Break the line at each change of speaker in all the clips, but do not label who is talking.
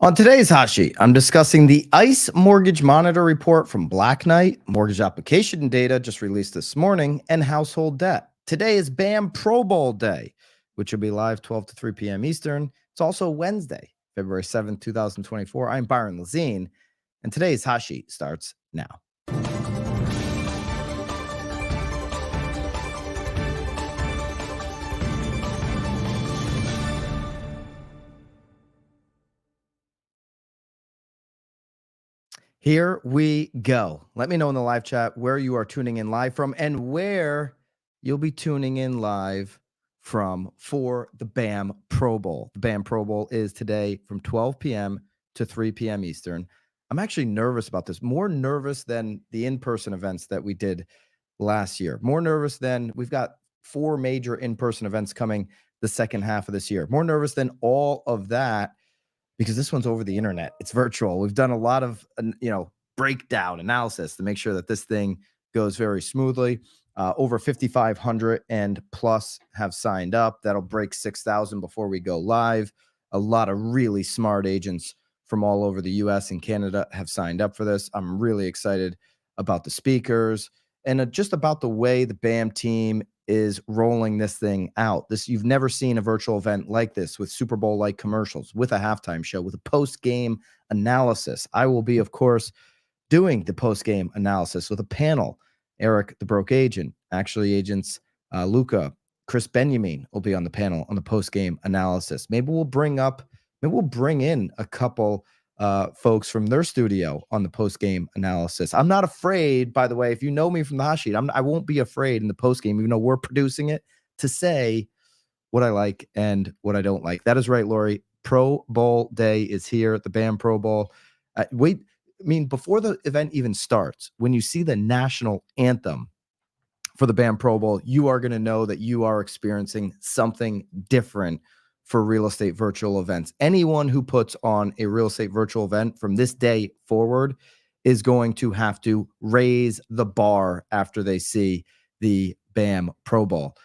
On today's Hot Sheet, I'm discussing the ICE Mortgage Monitor report from Black Knight, mortgage application data just released this morning, and household debt. Today is BAM Pro Bowl Day, which will be live 12 to 3 p.m. Eastern. It's also Wednesday, February 7th, 2024. I'm Byron Lazine, and today's Hot Sheet starts now. Here we go. Let me know in the live chat where you are tuning in live from and where you'll be tuning in live from for the BAM Pro Bowl. The BAM Pro Bowl is today from 12 p.m. to 3 p.m. Eastern. I'm actually nervous about this, more nervous than the in-person events that we did last year, more nervous than we've got 4 major in-person events coming the second half of this year, more nervous than all of that because this one's over the internet. It's virtual. We've done a lot of, breakdown analysis to make sure that this thing goes very smoothly. Over 5,500 and plus have signed up. That'll break 6,000 before we go live. A lot of really smart agents from all over the US and Canada have signed up for this. I'm really excited about the speakers and just about the way the BAM team is rolling this thing out. You've never seen a virtual event like this with Super Bowl like commercials, with a halftime show, with a post-game analysis. I will be, of course, doing the post-game analysis with a panel. Eric, the broke agent, actually agents Luca, Chris Benjamin will be on the panel on the post-game analysis. Maybe we'll bring in a couple folks from their studio on the post-game analysis. I'm not afraid, by the way, if you know me from the Hot Sheet, I won't be afraid in the post-game, even though we're producing it, to say what I like and what I don't like. That is right, Lori. Pro Bowl Day is here, the BAM Pro Bowl. Before the event even starts, when you see the national anthem for the BAM Pro Bowl, you are going to know that you are experiencing something different for real estate virtual events. Anyone who puts on a real estate virtual event from this day forward is going to have to raise the bar after they see the BAM Pro Bowl.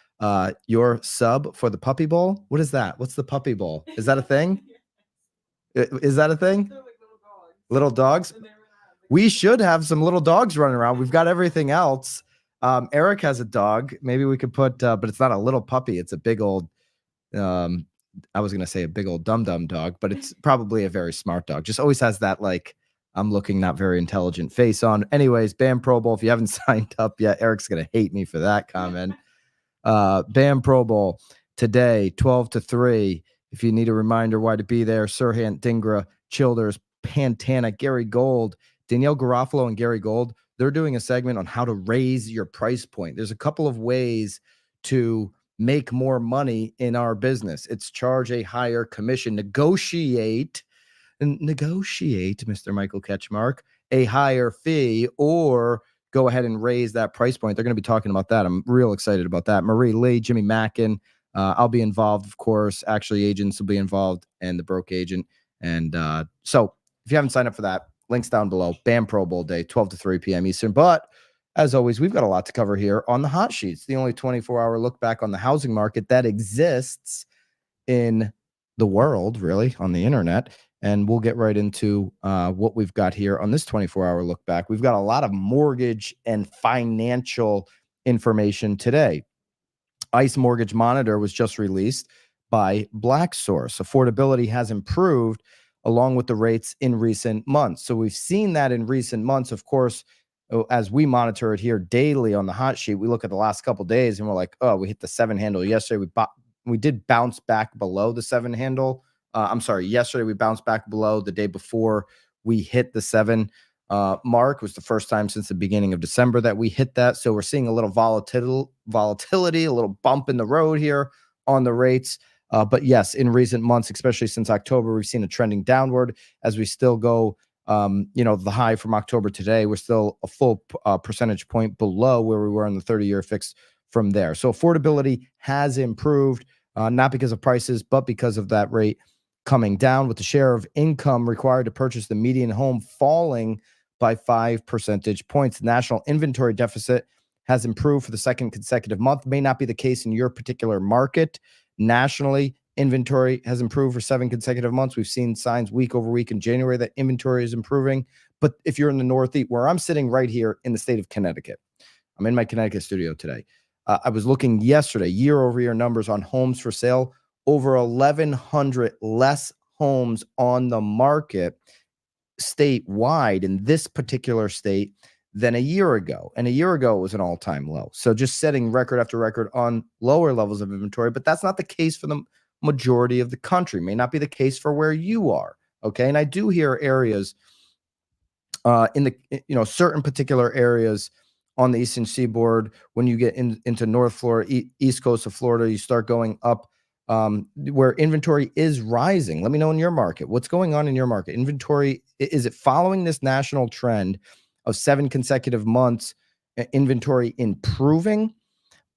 Your sub for the Puppy Bowl? What is that? What's the Puppy Bowl? Is that a thing? Is that a thing? Little dogs? We should have some little dogs running around. We've got everything else. Eric has a dog. Maybe we could put, but it's not a little puppy. It's a big old, I was going to say a big old dum-dum dog, but it's probably a very smart dog. Just always has that, like, I'm looking not very intelligent face on. Anyways, BAM Pro Bowl. If you haven't signed up yet, Eric's going to hate me for that comment. BAM Pro Bowl today, 12 to 3. If you need a reminder why to be there, Sirhan, Dingra, Childers, Pantana, Gary Gold, Danielle Garofalo and Gary Gold, they're doing a segment on how to raise your price point. There's a couple of ways to make more money in our business. It's charge a higher commission, negotiate, Mr. Michael Ketchmark, a higher fee, or go ahead and raise that price point. They're going to be talking about that. I'm real excited about that. Marie Lee, Jimmy Mackin, I'll be involved, of course. Actually, agents will be involved and the broke agent. And so if you haven't signed up for that, links down below. BAM Pro Bowl Day, 12 to 3 p.m. Eastern. But as always, we've got a lot to cover here on the Hot Sheets, the only 24-hour look back on the housing market that exists in the world, really, on the internet. And we'll get right into what we've got here on this 24-hour look back. We've got a lot of mortgage and financial information today. ICE Mortgage Monitor was just released by Soars. Affordability has improved along with the rates in recent months. So we've seen that in recent months. Of course, as we monitor it here daily on the Hot Sheet, we look at the last couple of days and we're like, oh, we hit the 7 handle yesterday. We did bounce back below the 7 handle. Yesterday we bounced back below. The day before we hit the 7 mark. It was the first time since the beginning of December that we hit that. So we're seeing a little volatility, a little bump in the road here on the rates. But yes, in recent months, especially since October, we've seen a trending downward as we still go, the high from October today, we're still a full percentage point below where we were in the 30-year fix from there. So affordability has improved, not because of prices, but because of that rate coming down, with the share of income required to purchase the median home falling by 5 percentage points. The national inventory deficit has improved for the second consecutive month. May not be the case in your particular market. Nationally, Inventory has improved for 7 consecutive months. We've seen signs week over week in January that inventory is improving. But if you're in the Northeast, where I'm sitting right here in the state of Connecticut, I'm in my Connecticut studio today. I was looking yesterday, year over year numbers on homes for sale, over 1,100 less homes on the market statewide in this particular state than a year ago. And a year ago, it was an all-time low. So just setting record after record on lower levels of inventory, but that's not the case for the majority of the country. May not be the case for where you are. Okay. And I do hear areas in the certain particular areas on the eastern seaboard. When you get into North Florida, east coast of Florida, you start going up where inventory is rising. Let me know in your market what's going on in your market. Inventory, is it following this national trend of 7 consecutive months inventory improving?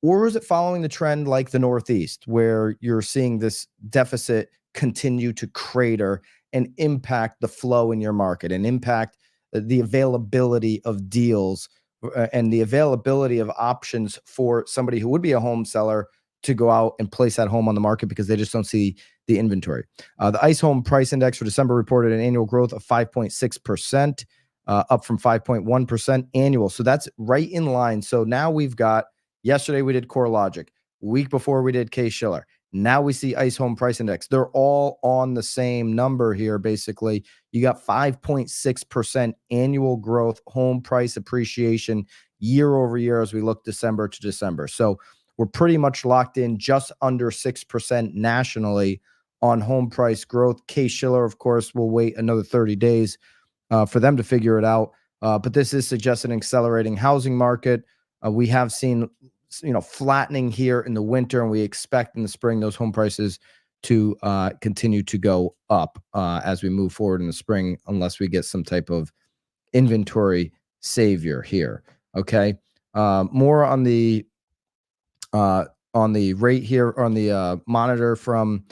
Or is it following the trend like the Northeast, where you're seeing this deficit continue to crater and impact the flow in your market and impact the availability of deals and the availability of options for somebody who would be a home seller to go out and place that home on the market because they just don't see the inventory? The ICE Home Price Index for December reported an annual growth of 5.6%, up from 5.1% annual. So that's right in line. So now we've got, yesterday we did CoreLogic. Week before we did Case-Shiller. Now we see ICE Home Price Index. They're all on the same number here, basically. You got 5.6% annual growth, home price appreciation year over year as we look December to December. So we're pretty much locked in just under 6% nationally on home price growth. Case-Shiller, of course, will wait another 30 days for them to figure it out. But this is suggesting an accelerating housing market. We have seen flattening here in the winter, and we expect in the spring those home prices to continue to go up as we move forward in the spring, unless we get some type of inventory savior here. Okay, more on the rate here on the monitor from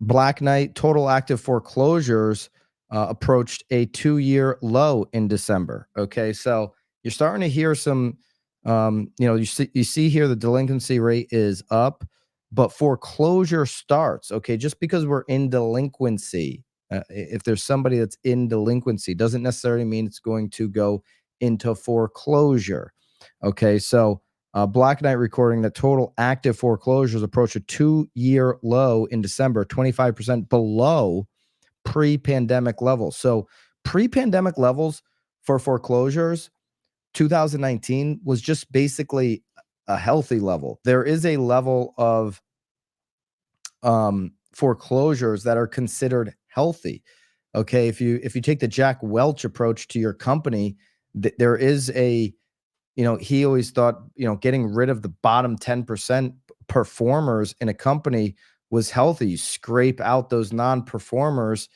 Black Knight. Total active foreclosures approached a 2-year low in December. Okay, so you're starting to hear some. You see here the delinquency rate is up, but foreclosure starts. Okay, just because we're in delinquency, if there's somebody that's in delinquency, doesn't necessarily mean it's going to go into foreclosure. Okay, so Black Knight recording that total active foreclosures approach a 2-year low in December, 25% below pre-pandemic levels. So pre-pandemic levels for foreclosures, 2019 was just basically a healthy level. There is a level of foreclosures that are considered healthy. Okay, if you take the Jack Welch approach to your company, there is a, he always thought, getting rid of the bottom 10% performers in a company was healthy. You scrape out those non-performers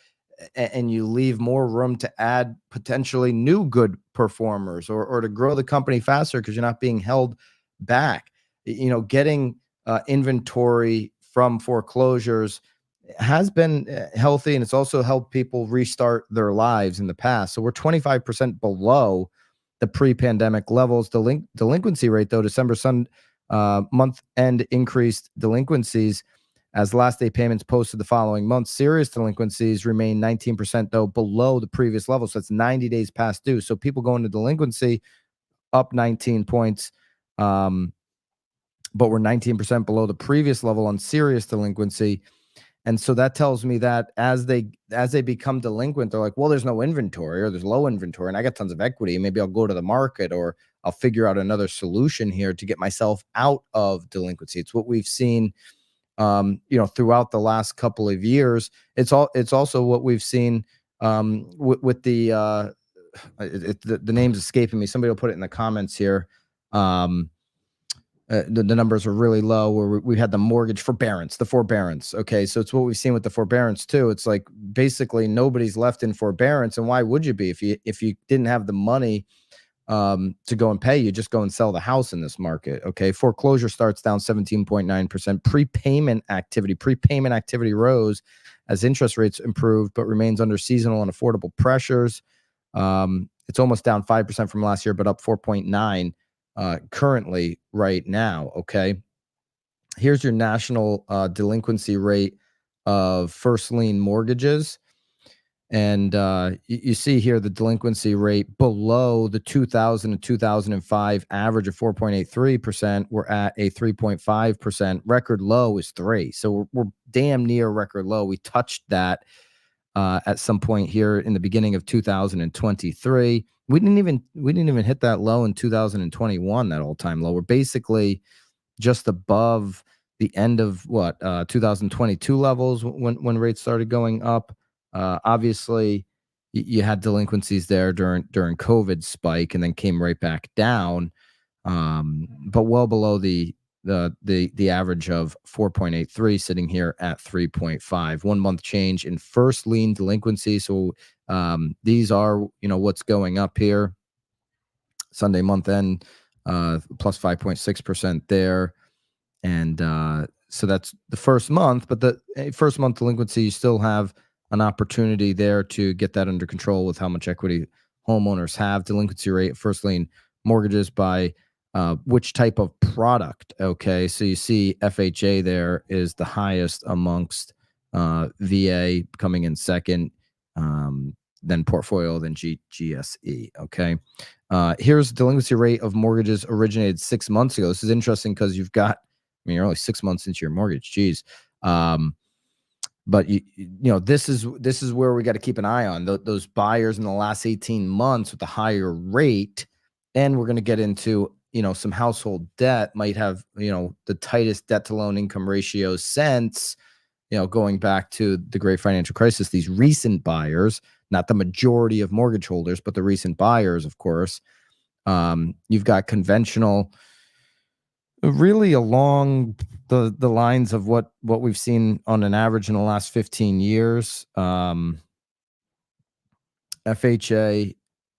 and you leave more room to add potentially new good performers or to grow the company faster because you're not being held back. Getting inventory from foreclosures has been healthy, and it's also helped people restart their lives in the past. So we're 25% below the pre-pandemic levels. The delinquency rate, though, December month end increased delinquencies as last day payments posted the following month. Serious delinquencies remain 19%, though, below the previous level. So it's 90 days past due. So people going to delinquency up 19 points, but we're 19% below the previous level on serious delinquency. And so that tells me that as they become delinquent, they're like, well, there's no inventory or there's low inventory and I got tons of equity. Maybe I'll go to the market or I'll figure out another solution here to get myself out of delinquency. It's what we've seen throughout the last couple of years. It's also what we've seen with the name's escaping me. Somebody will put it in the comments here. The numbers are really low where we had the mortgage forbearance, the forbearance. Okay. So it's what we've seen with the forbearance too. It's like basically nobody's left in forbearance. And why would you be? If you didn't have the money to go and pay, you just go and sell the house in this market. Okay. Foreclosure starts down 17.9%. Prepayment activity rose as interest rates improved, but remains under seasonal and affordable pressures. It's almost down 5% from last year, but up 4.9 currently right now. Okay. Here's your national delinquency rate of first lien mortgages. And you see here the delinquency rate below the 2000 to 2005 average of 4.83%. We're at a 3.5%. Record low is 3. So we're damn near record low. We touched that at some point here in the beginning of 2023. We didn't even hit that low in 2021, that all-time low. We're basically just above the end of 2022 levels when rates started going up. Obviously, you had delinquencies there during COVID spike and then came right back down, but well below the average of 4.83, sitting here at 3.5. 1 month change in first lien delinquency. So these are what's going up here. Sunday month end plus 5.6% there. And so that's the first month, but the first month delinquency, you still have an opportunity there to get that under control with how much equity homeowners have. Delinquency rate, first lien mortgages by which type of product. Okay, so you see FHA there is the highest amongst VA, coming in second, then portfolio, then GSE. Okay. Here's delinquency rate of mortgages originated 6 months ago. This is interesting because you're only 6 months into your mortgage. Geez. But this is where we got to keep an eye on those buyers in the last 18 months with the higher rate. And we're going to get into, some household debt might have, the tightest debt to loan income ratio since, going back to the great financial crisis. These recent buyers, not the majority of mortgage holders, but the recent buyers, of course. You've got conventional, really along the lines of what we've seen on an average in the last 15 years. FHA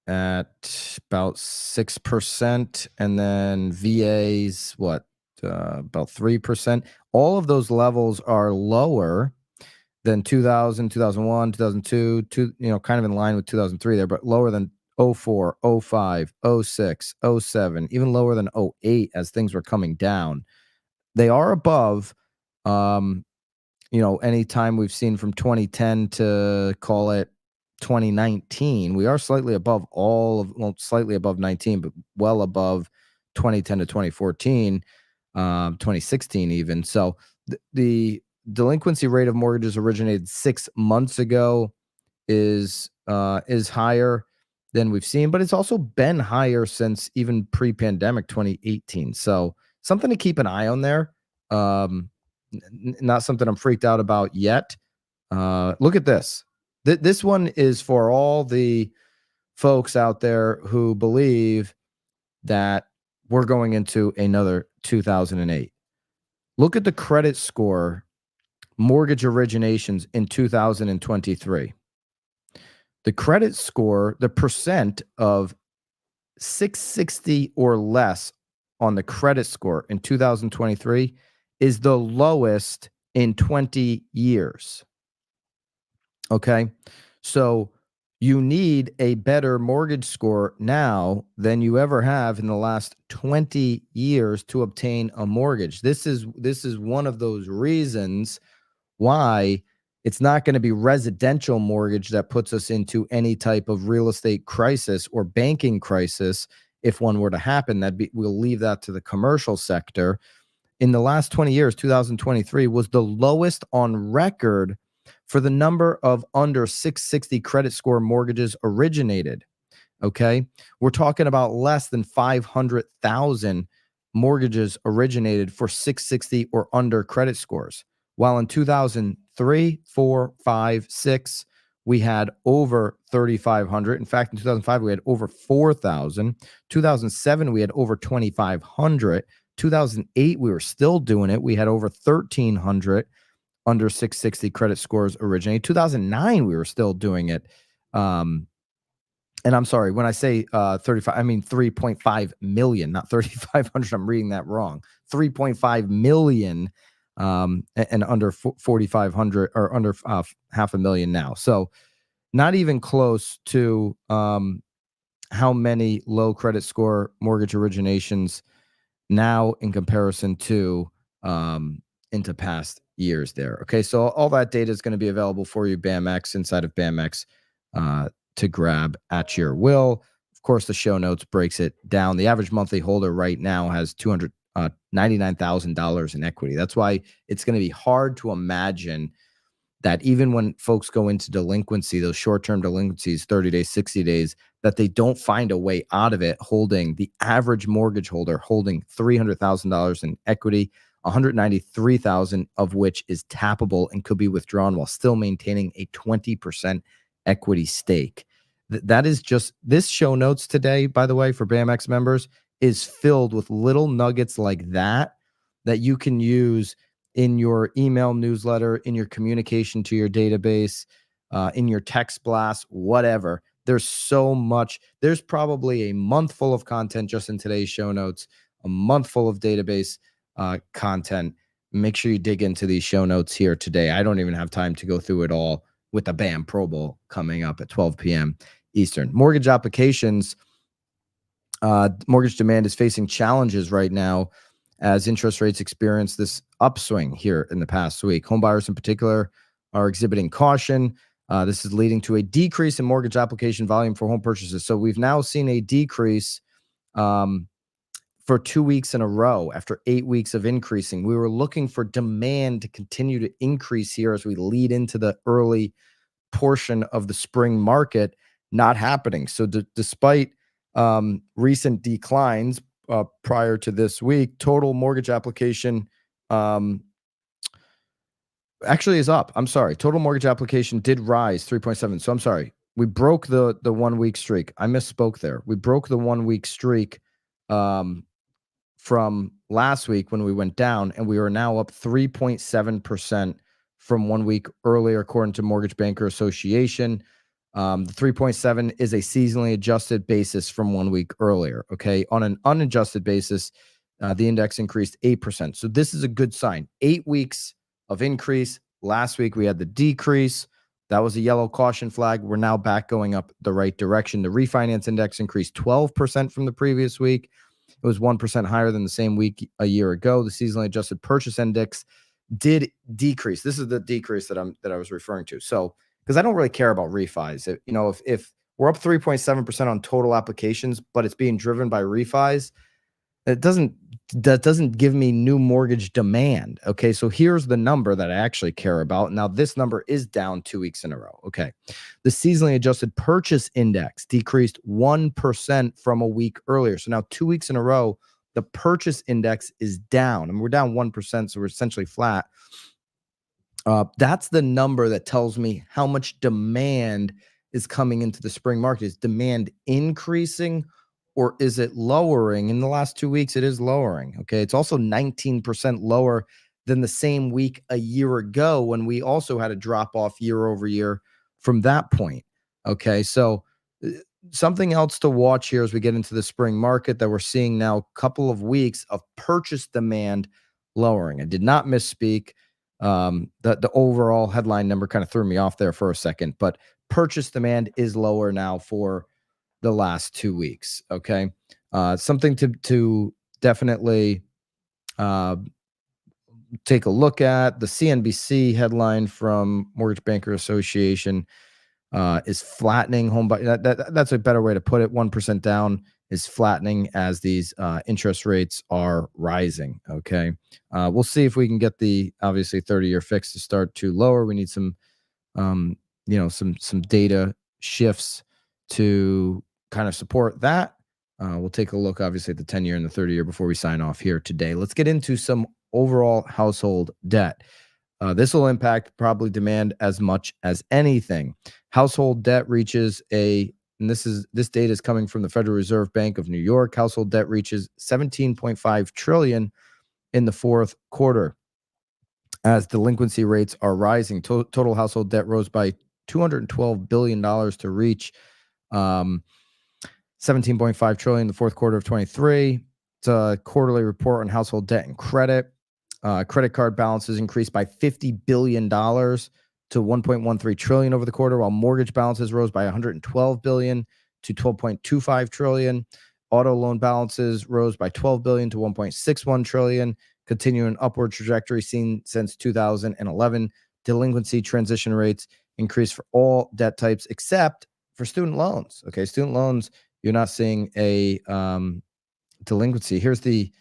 at about 6%, and then VA's about 3%. All of those levels are lower than 2000, 2001, 2002, kind of in line with 2003 there, but lower than 04, 05, 06, 07, even lower than 08 as things were coming down. They are above, any time we've seen from 2010 to call it 2019. We are slightly above slightly above 19, but well above 2010 to 2014, 2016 even. So the delinquency rate of mortgages originated 6 months ago is higher than we've seen, but it's also been higher since even pre-pandemic 2018. So something to keep an eye on there. Not something I'm freaked out about yet. Look at this. This one is for all the folks out there who believe that we're going into another 2008. Look at the credit score mortgage originations in 2023. The credit score, the percent of 660 or less on the credit score in 2023 is the lowest in 20 years. Okay. So you need a better mortgage score now than you ever have in the last 20 years to obtain a mortgage. This is one of those reasons why it's not going to be residential mortgage that puts us into any type of real estate crisis or banking crisis. If one were to happen, we'll leave that to the commercial sector. In the last 20 years, 2023 was the lowest on record for the number of under 660 credit score mortgages originated. Okay. We're talking about less than 500,000 mortgages originated for 660 or under credit scores. While in 2003, 4, 5, 6, we had over 3,500. In fact, in 2005, we had over 4,000. 2007, we had over 2,500. 2008, we were still doing it. We had over 1,300 under 660 credit scores originated. 2009, we were still doing it. And I'm sorry, when I say 35, I mean 3.5 million, not 3,500. I'm reading that wrong. 3.5 million and under 4,500 or under half a million now. So not even close to how many low credit score mortgage originations now in comparison to into past years there. Okay, so all that data is going to be available for you, BAMX, inside of BAMX, to grab at your will. Of course, the show notes breaks it down. The average monthly holder right now has $299,000 in equity. That's why it's going to be hard to imagine that even when folks go into delinquency, those short-term delinquencies, 30 days, 60 days, that they don't find a way out of it holding the average mortgage holder holding $300,000 in equity, 193,000 of which is tappable and could be withdrawn while still maintaining a 20% equity stake. That is just this show notes today, by the way, for BAMX members, is filled with little nuggets like that you can use in your email newsletter, in your communication to your database, in your text blast, whatever. There's so much. There's probably a month full of content just in today's show notes, a month full of database content. Make sure you dig into these show notes here today. I don't even have time to go through it all with the BAM Pro Bowl coming up at 12 p.m. Eastern. Mortgage applications, mortgage demand is facing challenges right now as interest rates experience this upswing here in the past week. Home buyers in particular are exhibiting caution. This is leading to a decrease in mortgage application volume for home purchases. So we've now seen a decrease for 2 weeks in a row after 8 weeks of increasing. We were looking for demand to continue to increase here as we lead into the early portion of the spring market. Not happening. So despite recent declines prior to this week, total mortgage application actually is up. I'm sorry. Total mortgage application did rise 3.7. So I'm sorry. We broke the 1 week streak. I misspoke there. We broke the 1 week streak from last week when we went down, and we are now up 3.7% from 1 week earlier, according to Mortgage Banker Association. The 3.7 is a seasonally adjusted basis from 1 week earlier. Okay. On an unadjusted basis, the index increased 8%. So this is a good sign. 8 weeks of increase. Last week we had the decrease. That was a yellow caution flag. We're now back going up the right direction. The refinance index increased 12% from the previous week. It was 1% higher than the same week a year ago. The seasonally adjusted purchase index did decrease. This is the decrease that I was referring to. So, because I don't really care about refis. If we're up 3.7% on total applications, but it's being driven by refis, that doesn't give me new mortgage demand. Okay, so here's the number that I actually care about. Now, this number is down 2 weeks in a row. Okay, the seasonally adjusted purchase index decreased 1% from a week earlier. So now 2 weeks in a row, the purchase index is down, and we're down 1%, so we're essentially flat. That's the number that tells me how much demand is coming into the spring market. Is demand increasing or is it lowering? In the last 2 weeks, it is lowering. Okay. It's also 19% lower than the same week a year ago when we also had a drop off year over year from that point. Okay. So something else to watch here as we get into the spring market that we're seeing now a couple of weeks of purchase demand lowering. I did not misspeak. The overall headline number kind of threw me off there for a second, but purchase demand is lower now for the last 2 weeks. Okay. Something to definitely take a look at. The CNBC headline from Mortgage Banker Association is flattening home buy. That's a better way to put it. 1% down is flattening as these interest rates are rising. Okay. We'll see if we can get the obviously 30-year fix to start to lower. We need some data shifts to kind of support that. We'll take a look obviously at the 10-year and the 30-year before we sign off here today. Let's get into some overall household debt. This will impact probably demand as much as anything. Household debt reaches and this data is coming from the Federal Reserve Bank of New York. Household debt reaches $17.5 trillion in the fourth quarter as delinquency rates are rising. Total household debt rose by $212 billion to reach $17.5 trillion in the fourth quarter of 23. It's a quarterly report on household debt and credit. Credit card balances increased by $50 billion to $1.13 trillion over the quarter, while mortgage balances rose by $112 billion to $12.25 trillion. Auto loan balances rose by $12 billion to $1.61 trillion. continue an upward trajectory seen since 2011. Delinquency transition rates increase for all debt types except for student loans. Okay, student loans, you're not seeing a delinquency. Here's the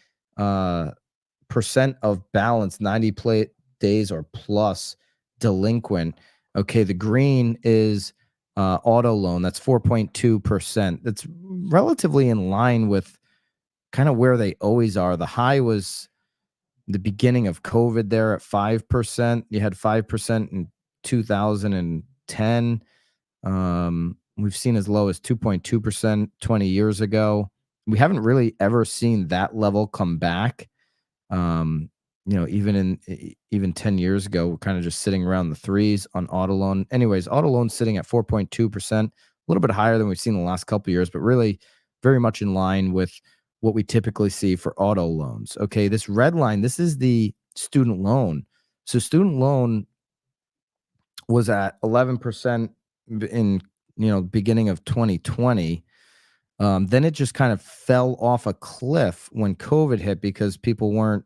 percent of balance 90 days or plus delinquent. Okay, the green is auto loan. That's 4.2%. That's relatively in line with kind of where they always are. The high was the beginning of COVID there at 5%. You had 5% in 2010. We've seen as low as 2.2% 20 years ago. We haven't really ever seen that level come back. Even 10 years ago, we're kind of just sitting around the threes on auto loan. Anyways, auto loan sitting at 4.2%, a little bit higher than we've seen in the last couple of years, but really very much in line with what we typically see for auto loans. Okay, this red line, this is the student loan. So student loan was at 11% in beginning of 2020. Then it just kind of fell off a cliff when COVID hit because people weren't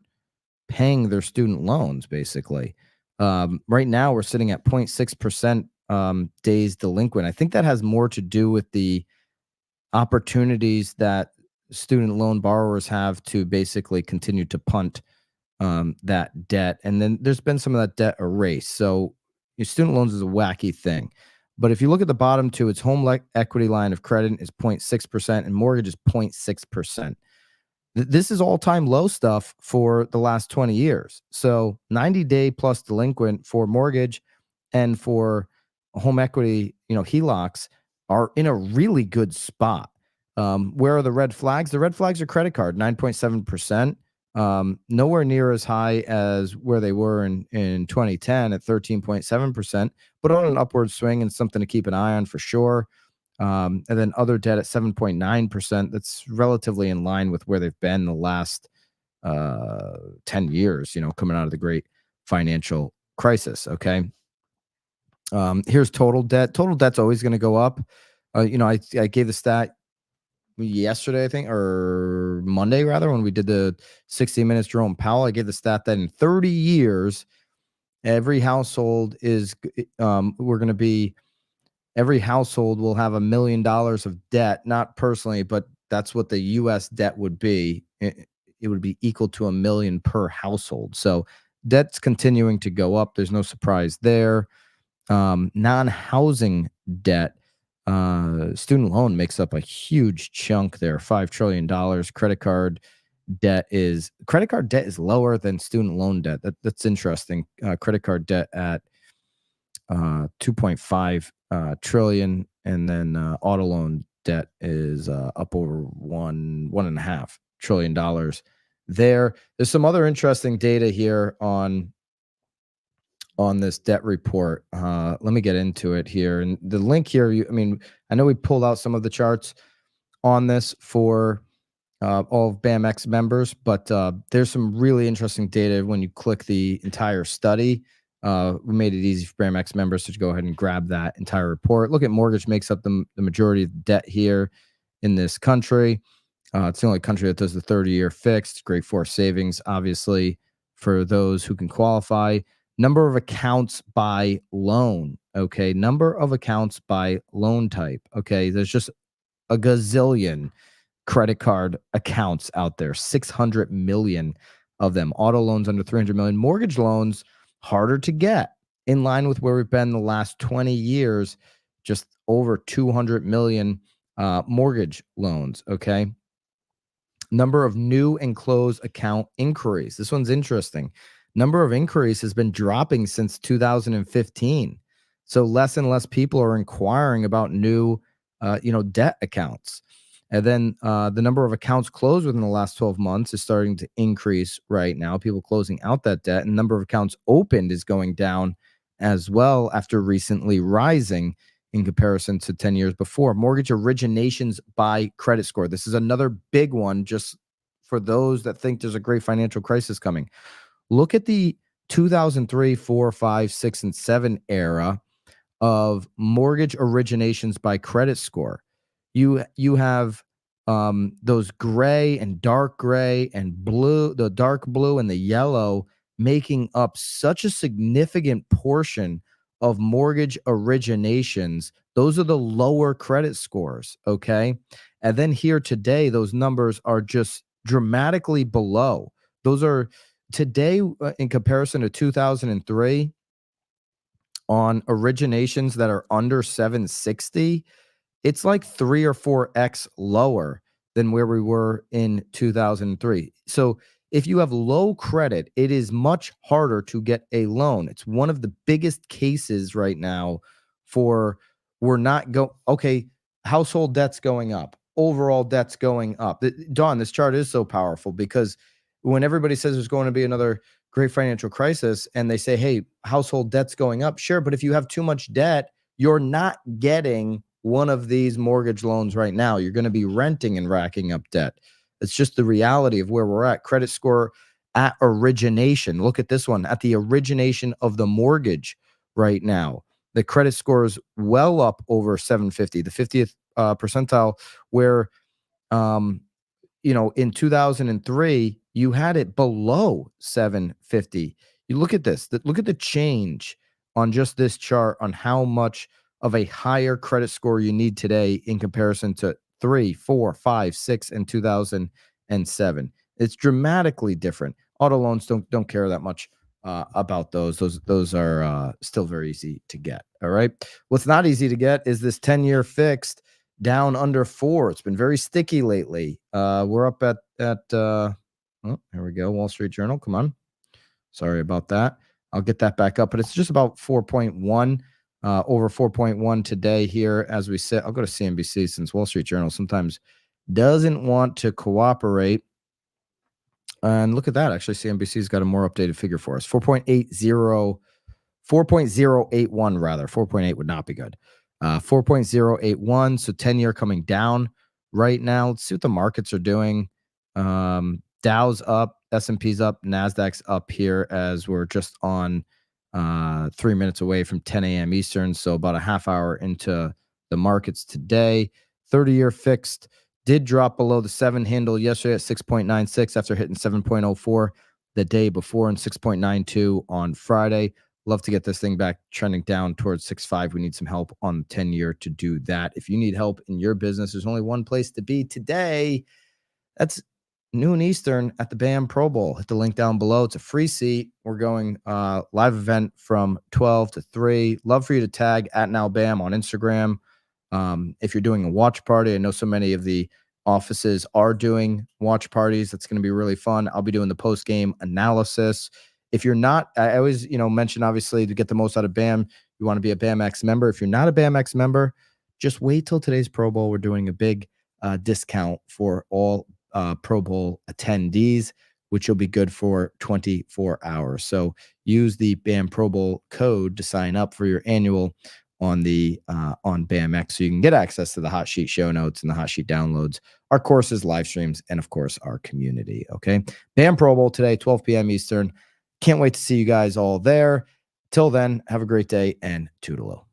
paying their student loans, basically. Right now, we're sitting at 0.6% days delinquent. I think that has more to do with the opportunities that student loan borrowers have to basically continue to punt that debt. And then there's been some of that debt erased. So your student loans is a wacky thing. But if you look at the bottom two, its home equity line of credit is 0.6% and mortgage is 0.6%. This is all-time low stuff for the last 20 years. So 90-day plus delinquent for mortgage and for home equity, HELOCs are in a really good spot. Where are the red flags? The red flags are credit card, 9.7%. Nowhere near as high as where they were in 2010 at 13.7%, but on an upward swing and something to keep an eye on for sure. And then other debt at 7.9%. That's relatively in line with where they've been the last 10 years, coming out of the great financial crisis. Okay. Here's total debt. Total debt's always going to go up. I gave the stat yesterday, I think, or Monday rather, when we did the 60 Minutes Jerome Powell. I gave the stat that in 30 years, every household every household will have $1 million of debt, not personally, but that's what the U.S. debt would be. It would be equal to $1 million per household. So debt's continuing to go up. There's no surprise there. Non-housing debt, student loan makes up a huge chunk there, $5 trillion. Credit card debt is lower than student loan debt. That's interesting. Credit card debt at 2.5 trillion, and then auto loan debt is up over $1.5 trillion there. There's some other interesting data here on this debt report. Let me get into it here. And the link here, I know we pulled out some of the charts on this for all of BAMX members, but there's some really interesting data when you click the entire study. We made it easy for BAMX members to go ahead and grab that entire report. Look at mortgage makes up the majority of the debt here in this country. It's the only country that does the 30-year fixed. Great for savings, obviously, for those who can qualify. Number of accounts by loan. Okay. Number of accounts by loan type. Okay. There's just a gazillion credit card accounts out there, 600 million of them. Auto loans under 300 million. Mortgage loans harder to get, in line with where we've been the last 20 years, just over 200 million mortgage loans. Okay. Number of new and closed account inquiries. This one's interesting. Number of inquiries has been dropping since 2015. So less and less people are inquiring about new, debt accounts. And then the number of accounts closed within the last 12 months is starting to increase right now. People closing out that debt, and number of accounts opened is going down as well after recently rising in comparison to 10 years before. Mortgage originations by credit score. This is another big one just for those that think there's a great financial crisis coming. Look at the 2003, 4, 5, 6, and 7 era of mortgage originations by credit score. You have those gray and dark gray and blue, the dark blue and the yellow making up such a significant portion of mortgage originations. Those are the lower credit scores. Okay. And then here today, those numbers are just dramatically below. Those are today in comparison to 2003 on originations that are under 760, it's like 3 or 4x lower than where we were in 2003. So if you have low credit, it is much harder to get a loan. It's one of the biggest cases right now for we're not go okay, household debt's going up, overall debt's going up. Don, this chart is so powerful because when everybody says there's going to be another great financial crisis and they say, hey, household debt's going up, sure, but if you have too much debt, you're not getting one of these mortgage loans right now. You're going to be renting and racking up debt. It's just the reality of where we're at. Credit score at origination. Look at this one at the origination of the mortgage right now. The credit score is well up over 750, the 50th percentile, where in 2003, you had it below 750. You look at this, look at the change on just this chart on how much of a higher credit score you need today in comparison to 3, 4, 5, 6, and 2007. It's dramatically different. Auto loans don't care that much about those. Those are still very easy to get. All right. What's not easy to get is this 10-year fixed down under 4. It's been very sticky lately. We're up at here we go. Wall Street Journal. Come on. Sorry about that. I'll get that back up, but it's just about 4.1, over 4.1 today here as we sit. I'll go to CNBC since Wall Street Journal sometimes doesn't want to cooperate. And look at that. Actually, CNBC's got a more updated figure for us. 4.081 rather. 4.8 would not be good. 4.081. So 10-year coming down right now. Let's see what the markets are doing. Dow's up, S&P's up, NASDAQ's up here as we're just on 3 minutes away from 10 a.m. Eastern. So about a half hour into the markets today. 30-year fixed did drop below the 7 handle yesterday at 6.96 after hitting 7.04 the day before and 6.92 on Friday. Love to get this thing back trending down towards 6.5. We need some help on the 10-year to do that. If you need help in your business, there's only one place to be today. That's noon Eastern at the BAM Pro Bowl. Hit the link down below. It's a free seat. We're going live event from 12 to 3. Love for you to tag @NowBAM on Instagram. If you're doing a watch party, I know so many of the offices are doing watch parties. That's going to be really fun. I'll be doing the post-game analysis. If you're not, I always, mention obviously to get the most out of BAM, you want to be a BAMX member. If you're not a BAMX member, just wait till today's Pro Bowl. We're doing a big discount for all Pro Bowl attendees, which will be good for 24 hours. So use the BAM Pro Bowl code to sign up for your annual on BAMX, so you can get access to the hot sheet show notes and the hot sheet downloads, our courses, live streams, and of course our community. Okay, BAM Pro Bowl today, 12 p.m. Eastern. Can't wait to see you guys all there. Till then, have a great day and toodaloo.